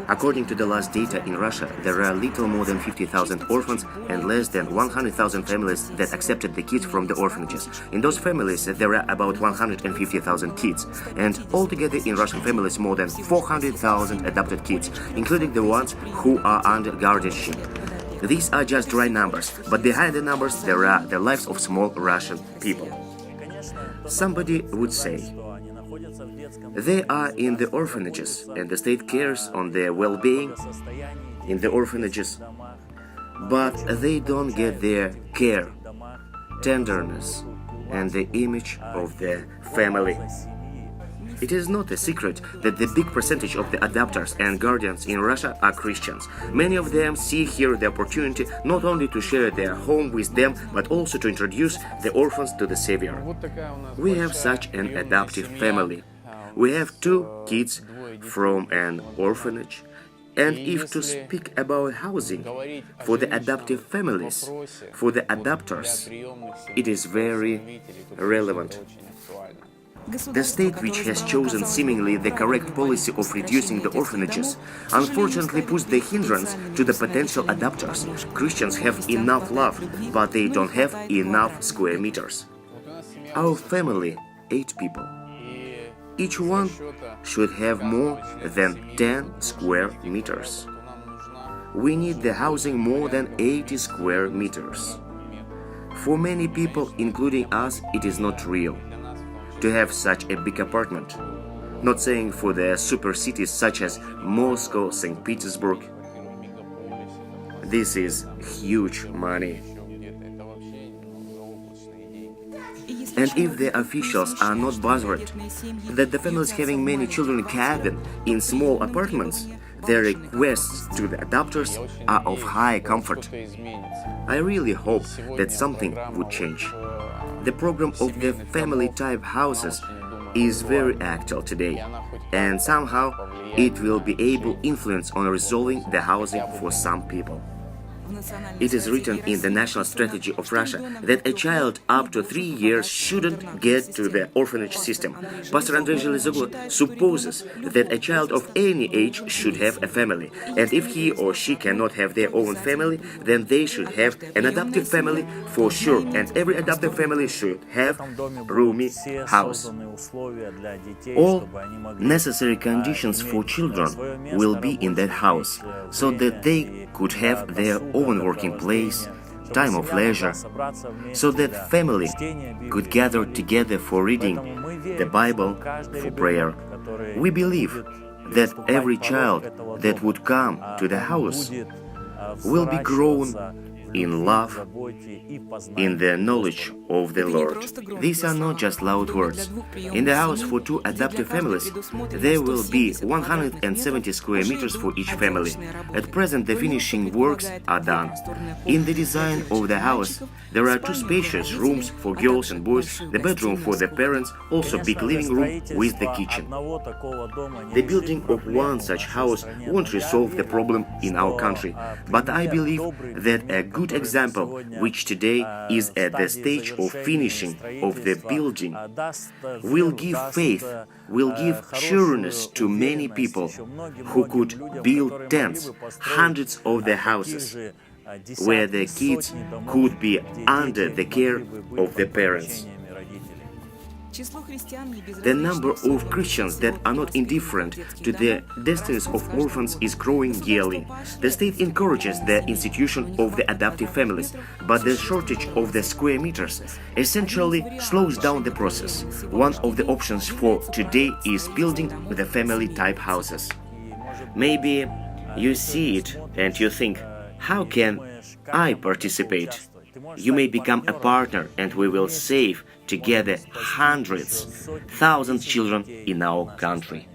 According to the last data in Russia, there are little more than 50,000 orphans and less than 100,000 families that accepted the kids from the orphanages. In those families, there are about 150,000 kids, and altogether in Russian families more than 400,000 adopted kids, including the ones who are under guardianship. These are just dry numbers, but behind the numbers there are the lives of small Russian people. Somebody would say, they are in the orphanages and the state cares on their well-being in the orphanages, but they don't get their care, tenderness, and the image of their family. It is not a secret that the big percentage of the adopters and guardians in Russia are Christians. Many of them see here the opportunity not only to share their home with them, but also to introduce the orphans to the Savior. We have such an adoptive family. We have 2 kids from an orphanage. And if to speak about housing for the adoptive families, for the adopters, it is very relevant. The state, which has chosen seemingly the correct policy of reducing the orphanages, unfortunately puts the hindrance to the potential adopters. Christians have enough love, but they don't have enough square meters. Our family, 8 people. Each one should have more than 10 square meters. We need the housing more than 80 square meters. For many people, including us, it is not real to have such a big apartment. Not saying for the super cities such as Moscow, St. Petersburg. This is huge money. And if the officials are not bothered that the families having many children cabin in small apartments, their requests to the adopters are of high comfort. I really hope that something would change. The program of the family-type houses is very actual today, and somehow it will be able to influence on resolving the housing for some people. It is written in the national strategy of Russia that a child up to 3 years shouldn't get to the orphanage system. Pastor Andrei Zhelezoglu supposes that a child of any age should have a family, and if he or she cannot have their own family, then they should have an adoptive family for sure, and every adoptive family should have roomy house. All necessary conditions for children will be in that house, so that they could have their own working place, time of leisure, so that family could gather together for reading the Bible, for prayer. We believe that every child that would come to the house will be grown in love, in the knowledge of the Lord. These are not just loud words. In the house for 2 adoptive families, there will be 170 square meters for each family. At present, the finishing works are done. In the design of the house, there are 2 spacious rooms for girls and boys, the bedroom for the parents, also big living room with the kitchen. The building of one such house won't resolve the problem in our country, but I believe that a good example, which today is at the stage of finishing of the building, will give faith, will give sureness to many people who could build tens, hundreds of the houses, where the kids could be under the care of the parents. The number of Christians that are not indifferent to the destinies of orphans is growing yearly. The state encourages the institution of the adoptive families, but the shortage of the square meters essentially slows down the process. One of the options for today is building the family-type houses. Maybe you see it and you think, how can I participate? You may become a partner and we will save together hundreds, thousands children in our country.